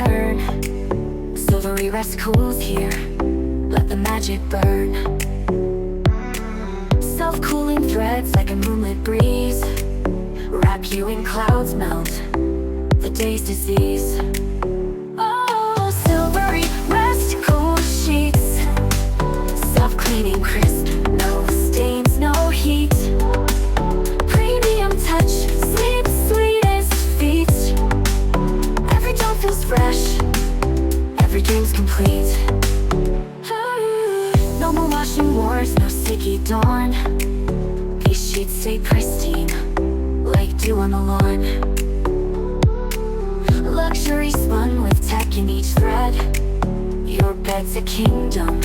return. Silvery rest cools here, let the magic burn. Self-cooling threads like a moonlit breeze wrap you in clouds, melt the day's disease. Oh, silvery rest cool sheets, self-cleaning crisp, no stains, no heat. Premium touch, sleep sweet as feet. Every dawn feels fresh, every dream's complete. No more washing wars, no sticky dawn. These sheets stay pristine, like dew on the lawn. Luxury spun with tech in each thread. Your bed's a kingdom,